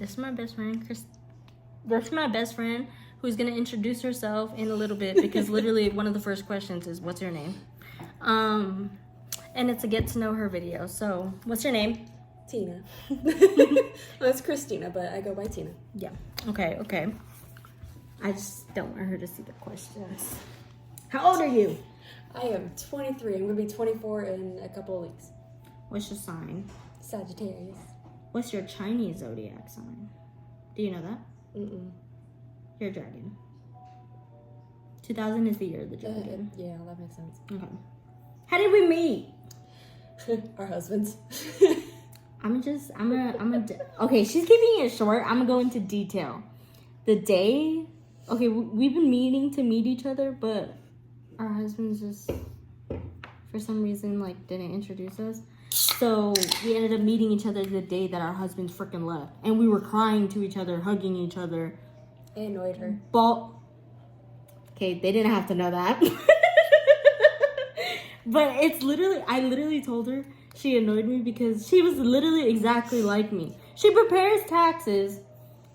This is my best friend, This is my best friend who's gonna introduce herself in a little bit because literally one of the first questions is, "What's your name?" And it's a get to know her video. So, what's your name? Tina. Well, it's Christina, but I go by Tina. Yeah. Okay. I just don't want her to see the questions. How old are you? I am 23. I'm going to be 24 in a couple of weeks. What's your sign? Sagittarius. What's your Chinese zodiac sign? Do you know that? Mm-mm. You're a dragon. 2000 is the year of the dragon. Yeah, that makes sense. Okay. How did we meet? Our husbands. Okay, she's keeping it short. I'm gonna go into detail. The day, okay, we've been meaning to meet each other, but our husbands just, for some reason, like, didn't introduce us. So we ended up meeting each other the day that our husbands freaking left. And we were crying to each other, hugging each other. I annoyed her. Okay, they didn't have to know that. But it's literally, I literally told her she annoyed me because she was literally exactly like me. She prepares taxes.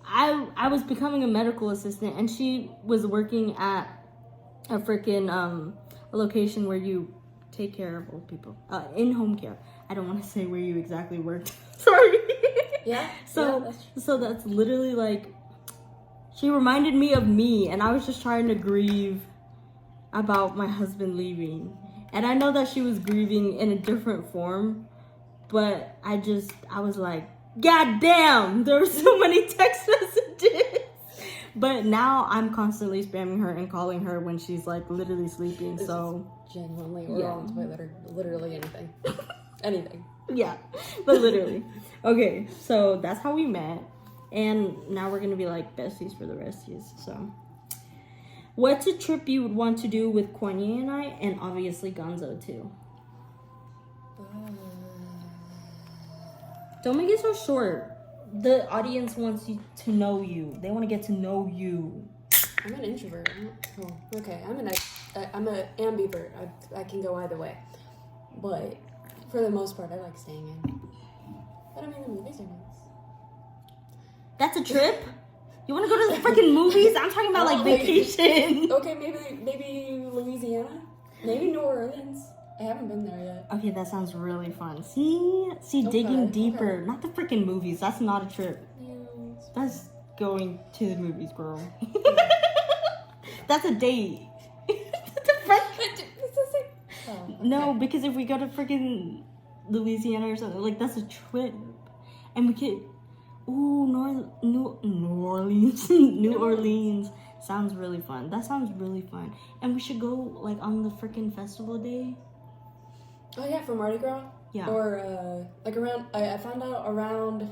I was becoming a medical assistant and she was working at a freaking a location where you take care of old people. In-home care. I don't want to say where you exactly worked. Sorry. Yeah. So that's literally like, she reminded me of me and I was just trying to grieve about my husband leaving. And I know that she was grieving in a different form, but I was like, God damn, there were so many text messages. But now I'm constantly spamming her and calling her when she's like literally sleeping. So genuinely, or on the toilet, or literally anything. Anything. Yeah, but literally. Okay, so that's how we met. And now we're going to be like besties for the resties. So, what's a trip you would want to do with Kanye and I, and obviously Gonzo too? Don't make it so short. The audience wants you to know you. They want to get to know you. I'm an introvert. Okay. I'm an ambivert. I can go either way. But for the most part, I like staying in. But I mean, the movies are nice. That's a trip? You want to go to the freaking movies? I'm talking about like vacation. Okay, maybe Louisiana. Maybe New Orleans. I haven't been there yet. Okay, that sounds really fun. See, digging deeper. Okay. Not the freaking movies. That's not a trip. Yeah, that's going to the movies, girl. That's a date. No, because if we go to freaking Louisiana or something, like, that's a trip. And we could... Ooh, New Orleans. New Orleans. Sounds really fun. That sounds really fun. And we should go, like, on the freaking festival day. Oh, yeah, for Mardi Gras? Yeah. Or, like, around... I found out around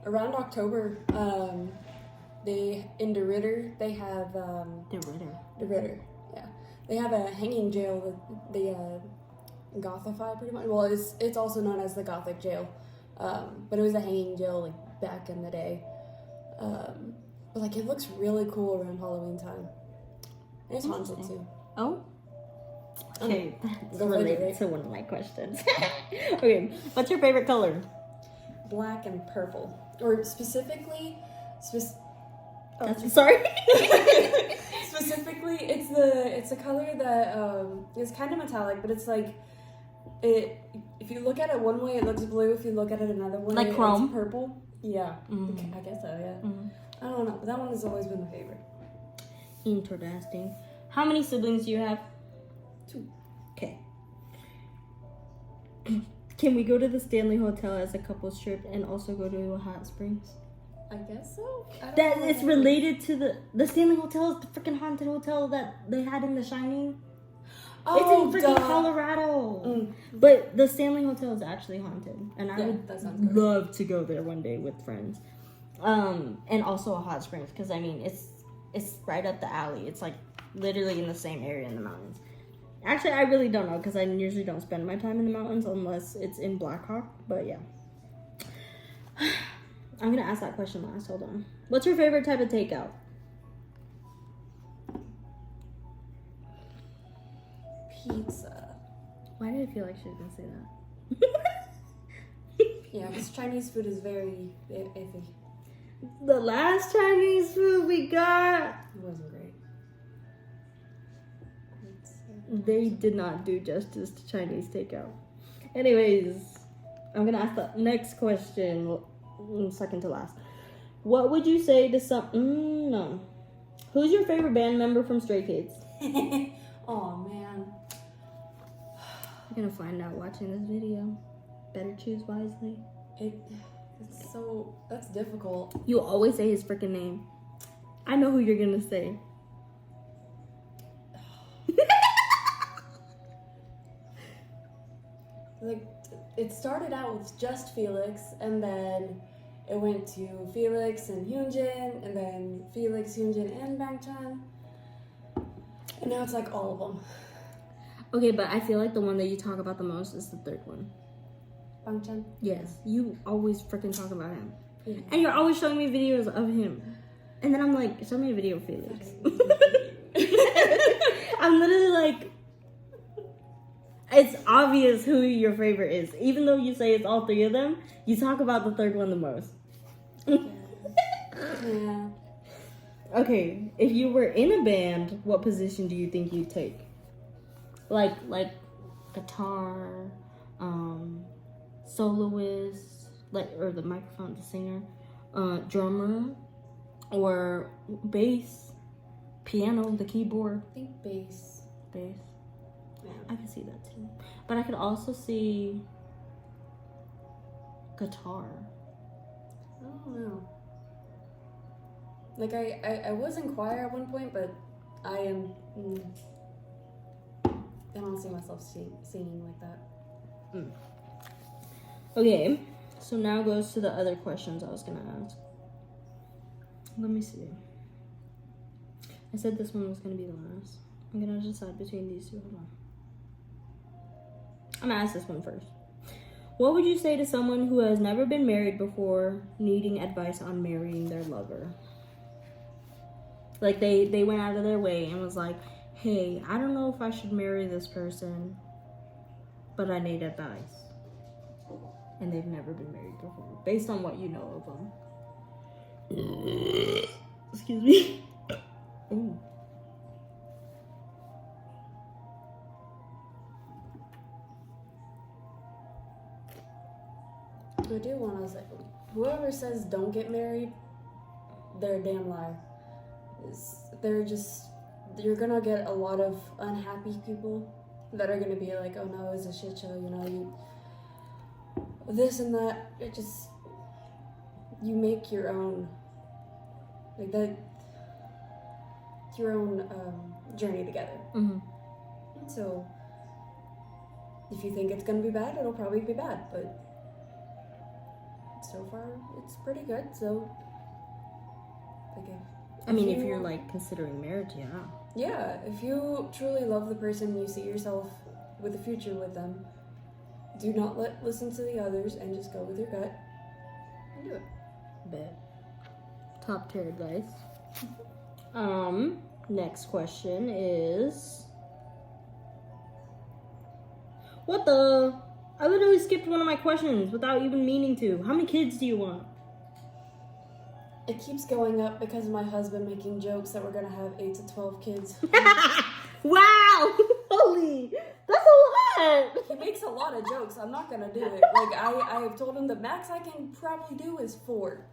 October, in DeRitter, they have... DeRitter, yeah. They have a hanging jail that they gothify pretty much. Well, it's also known as the Gothic jail. But it was a hanging jail, like, back in the day. But, like, it looks really cool around Halloween time. And it's haunted, too. Oh? Okay, that's related to one of my questions. Okay, what's your favorite color? Black and purple. Or specifically... Sorry? Specifically, it's a color that is kind of metallic, but it's like... If you look at it one way, it looks blue. If you look at it another way, like chrome? It's purple. Yeah. Mm-hmm. I guess so, yeah. Mm-hmm. I don't know. That one has always been my favorite. Interesting. How many siblings do you have? 2. Okay. Can we go to the Stanley Hotel as a couple's trip and also go to a hot springs? I guess so. That is related to the Stanley Hotel is the freaking haunted hotel that they had in The Shining. Oh, it's in freaking Colorado. But the Stanley Hotel is actually haunted. And I would love to go there one day with friends. And also a hot springs, because I mean it's right up the alley. It's like literally in the same area in the mountains. Actually, I really don't know, because I usually don't spend my time in the mountains unless it's in Blackhawk. But yeah. I'm gonna ask that question last. Hold on. What's your favorite type of takeout? Pizza. Why did I feel like she was gonna say that? Yeah, because Chinese food is very iffy. The last Chinese food we got, It wasn't great. they did not do justice to Chinese takeout. Anyways, I'm gonna ask the next question, second to last. What would you say to no. Who's your favorite band member from Stray Kids? Oh man. You're gonna find out watching this video. Better choose wisely. That's difficult. You always say his freaking name. I know who you're gonna say. Like, it started out with just Felix, and then it went to Felix and Hyunjin, and then Felix, Hyunjin, and Bangchan. And now it's like all of them. Okay, but I feel like the one that you talk about the most is the third one. Bangchan? Yes, you always freaking talk about him. Yeah. And you're always showing me videos of him. And then I'm like, show me a video of Felix. I'm literally like, it's obvious who your favorite is. Even though you say it's all three of them, you talk about the third one the most. Yeah. Okay, if you were in a band, what position do you think you'd take? Like guitar, soloist, or the microphone, the singer, drummer, or bass, piano, the keyboard. I think bass. Bass. Yeah. I can see that too. But I could also see guitar. I don't know. Like, I was in choir at one point, but I don't see myself singing like that. Okay, so now goes to the other questions I was gonna ask. Let me see. I said this one was gonna be the last. I'm gonna decide between these two. Hold on. I'm gonna ask this one first. What would you say to someone who has never been married before, needing advice on marrying their lover? Like they went out of their way and was like, hey, I don't know if I should marry this person, but I need advice. And they've never been married before, based on what you know of them. Excuse me. Ooh. I do want to say, whoever says don't get married, they're a damn liar. You're gonna get a lot of unhappy people that are gonna be like, oh no, it's a shit show, you this and that. You make your own, like that, your own journey together. Mm-hmm. So, if you think it's gonna be bad, it'll probably be bad, but so far it's pretty good. So, if you're like considering marriage, yeah, if you truly love the person, you see yourself with a future with them, do not listen to the others and just go with your gut and do it. Bet. Top tier advice. Next question is, what the? I literally skipped one of my questions without even meaning to. How many kids do you want? It keeps going up because of my husband making jokes that we're gonna have 8 to 12 kids. Wow! Holy, that's a lot. He makes a lot of jokes. I'm not gonna do it. Like I have told him the max I can probably do is 4.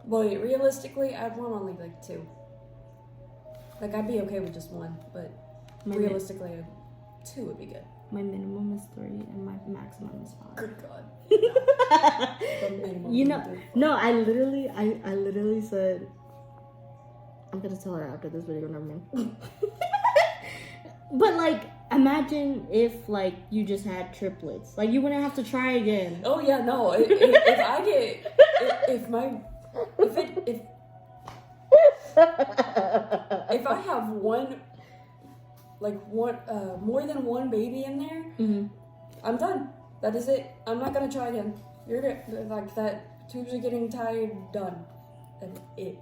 But realistically, I'd want only like 2. Like I'd be okay with just 1, but realistically, 2 would be good. My minimum is 3 and my maximum is 5. Good God. The minimum no, I literally said, I'm gonna tell her after this video, never mind. But like, imagine if like you just had triplets. Like you wouldn't have to try again. Oh yeah, no. If I have more than one baby in there, mm-hmm. I'm done. That is it. I'm not gonna try again. You're good. Like that. Tubes are getting tired. Done. That's it.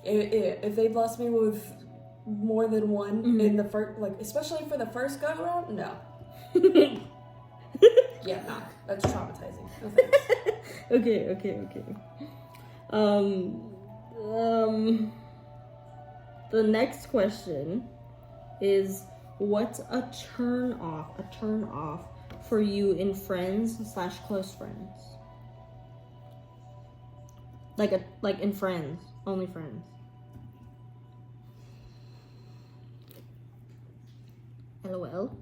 If they bless me with more than one mm-hmm. in the first, like especially for the first go round, no. Yeah, no. That's traumatizing. No thanks. Okay. The next question is, what's a turn off for you in friends / close friends? Like in friends, only friends. LOL.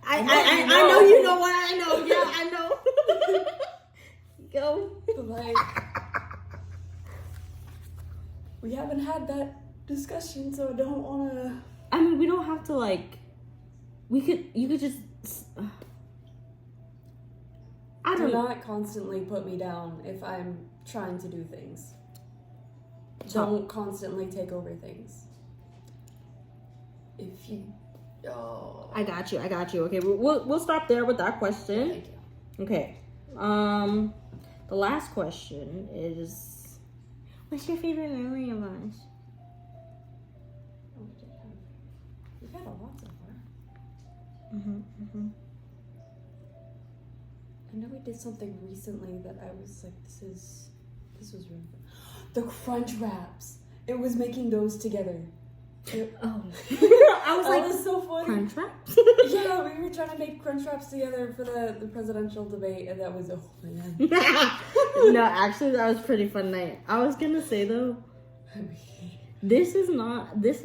I know you know what I know. Yeah, I know. Go. Like, we haven't had that discussion, so I don't want to. I mean, we don't have to like. You could just. I don't know. Do not constantly put me down if I'm trying to do things. Don't constantly take over things. If you. Oh. I got you. Okay, we'll stop there with that question. Thank you. Okay. The last question is, what's your favorite memory of us? We've had a lot so far. I know we did something recently that I was like, this was really fun. The crunch wraps. It was making those together. I was like, that was so funny. Crunch wraps? Yeah, we were trying to make crunch wraps together for the presidential debate, and that was, oh man. No, actually, that was a pretty fun night. I was gonna say though, this is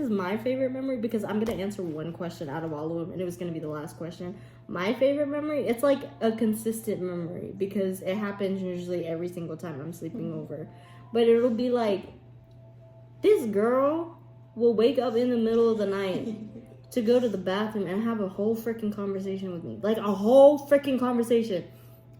my favorite memory because I'm gonna answer one question out of all of them, and it was gonna be the last question. My favorite memory, it's like a consistent memory because it happens usually every single time I'm sleeping over. But it'll be like, this girl will wake up in the middle of the night to go to the bathroom and have a whole freaking conversation with me. Like, a whole freaking conversation.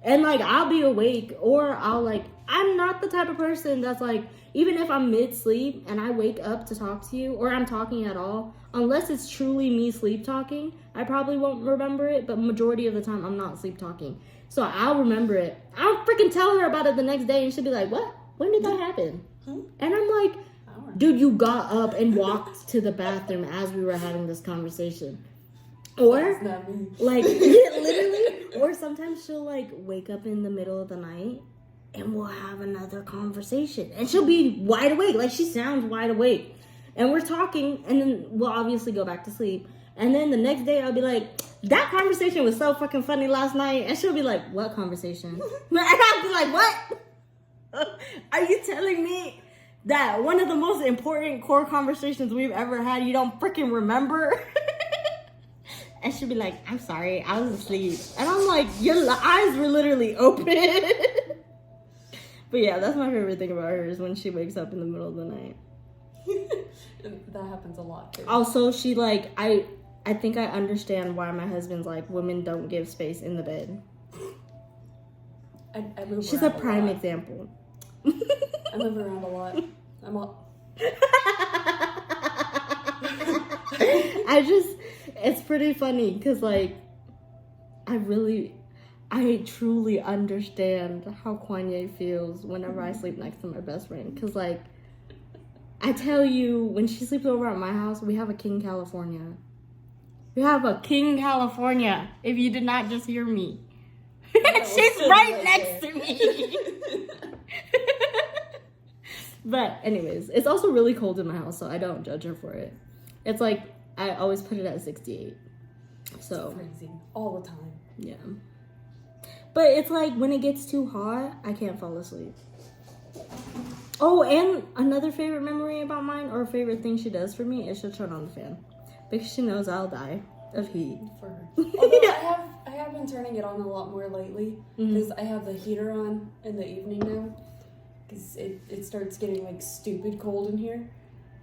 And, like, I'll be awake, or I'm not the type of person that's, like, even if I'm mid-sleep and I wake up to talk to you, or I'm talking at all, unless it's truly me sleep talking, I probably won't remember it, but majority of the time, I'm not sleep talking. So I'll remember it. I'll freaking tell her about it the next day, and she'll be like, what? When did that happen? And I'm like, dude, you got up and walked to the bathroom as we were having this conversation. Or, like, literally, or sometimes she'll, like, wake up in the middle of the night and we'll have another conversation. And she'll be wide awake. Like, she sounds wide awake. And we're talking, and then we'll obviously go back to sleep. And then the next day, I'll be like, that conversation was so fucking funny last night. And she'll be like, what conversation? And I'll be like, what? Are you telling me that one of the most important core conversations we've ever had, you don't freaking remember? And she'll be like, I'm sorry, I was asleep. And I'm like, your eyes were literally open. But yeah, that's my favorite thing about her is when she wakes up in the middle of the night. That happens a lot too. Also, she like, I think I understand why my husband's like, women don't give space in the bed. I move She's a around prime lot. example. I move around a lot. I'm all... It's pretty funny because, like, I truly understand how Kanye feels whenever I sleep next to my best friend. Because, like, I tell you, when she sleeps over at my house, we have a King California. We have a King California, if you did not just hear me. She's right next to me. But anyways, it's also really cold in my house, so I don't judge her for it. It's like, I always put it at 68. So it's freezing all the time. Yeah. But it's like, when it gets too hot, I can't fall asleep. Oh, and another favorite memory about mine, or favorite thing she does for me, is she'll turn on the fan. Because she knows I'll die of heat. For her. Although I have been turning it on a lot more lately. Because I have the heater on in the evening now. Because it starts getting, like, stupid cold in here.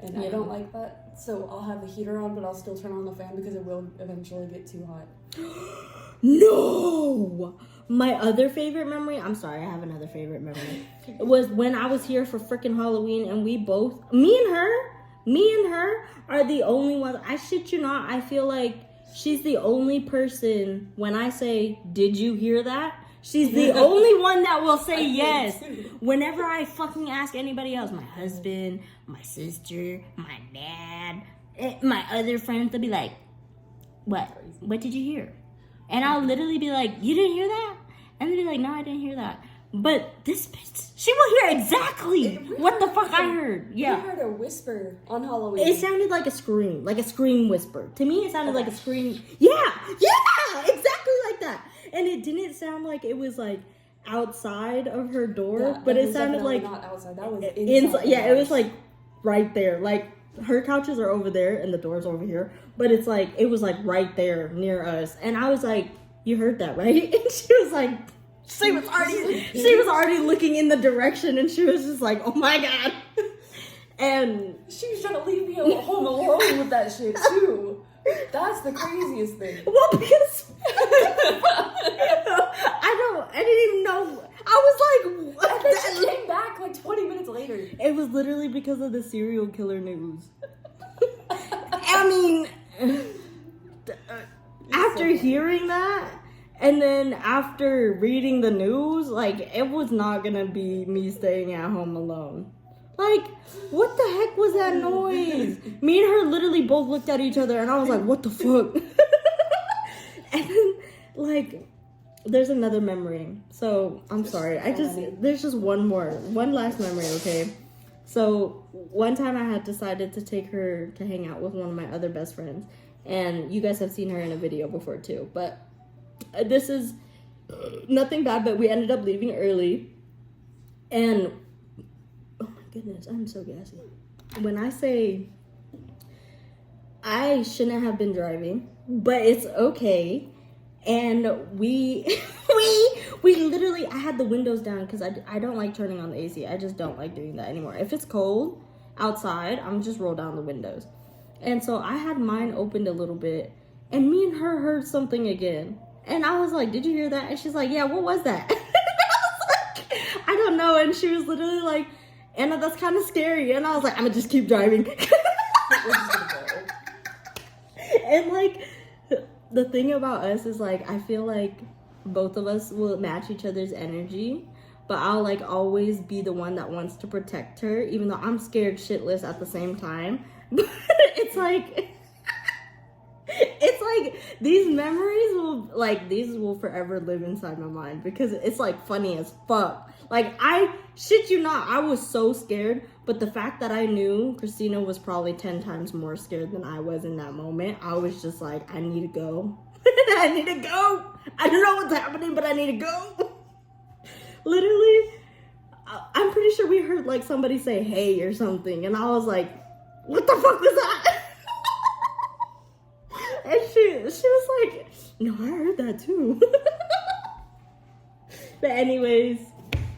And I don't like that. So I'll have the heater on, but I'll still turn on the fan because it will eventually get too hot. No! My other favorite memory, I'm sorry, I have another favorite memory. It was when I was here for freaking Halloween, and we both, me and her are the only ones. I shit you not, I feel like she's the only person, when I say, did you hear that? She's the only one that will say yes. Whenever I fucking ask anybody else, my husband, my sister, my dad, my other friends, they'll be like, what? What did you hear? And I'll literally be like, you didn't hear that? And they'd be like, no, I didn't hear that. But this bitch, she will hear exactly what the fuck I heard. Yeah. We heard a whisper on Halloween. It sounded like a scream whisper. To me, it sounded like a scream. Yeah, exactly like that. And it didn't sound like it was like outside of her door, but it sounded like not outside. That was inside. Yeah, it was like right there. Like her couches are over there and the door's over here, but it's like it was like right there near us. And I was like, "You heard that, right?" And she was like. She was already looking in the direction, and she was just like, "Oh my god!" And she was trying to leave me home alone with that shit too. That's the craziest thing. Well, because I didn't even know. I was like, what? And then she came back like 20 minutes later. It was literally because of the serial killer news. I mean, after hearing that. And then after reading the news, like, it was not gonna be me staying at home alone. Like, what the heck was that noise? Me and her literally both looked at each other and I was like, what the fuck? And then, like, there's another memory. So, I'm sorry. There's just one last memory, okay? So, one time I had decided to take her to hang out with one of my other best friends. And you guys have seen her in a video before too, but this is nothing bad, but we ended up leaving early. And oh my goodness, I'm so gassy. When I say I shouldn't have been driving, but it's okay. And we literally, I had the windows down because I don't like turning on the AC. I just don't like doing that anymore. If it's cold outside, I'm just roll down the windows. And so I had mine opened a little bit, and me and her heard something again. And I was like, did you hear that? And she's like, yeah, what was that? And I was like, I don't know. And she was literally like, Anna, that's kind of scary. And I was like, I'm going to just keep driving. And like, the thing about us is like, I feel like both of us will match each other's energy. But I'll like always be the one that wants to protect her, even though I'm scared shitless at the same time. But it's like... It's like these memories will forever live inside my mind because it's like funny as fuck. Like, I shit you not, I was so scared, but the fact that I knew Christina was probably 10 times more scared than I was in that moment, I was just like, I need to go. I need to go. I don't know what's happening, but I need to go. Literally, I'm pretty sure we heard like somebody say hey or something, and I was like, what the fuck was that? And she was like, no, I heard that too. But anyways,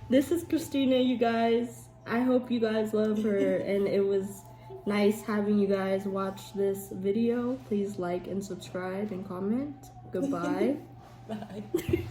this is Christina, you guys. I hope you guys love her, and it was nice having you guys watch this video. Please like and subscribe and comment. Goodbye. Bye.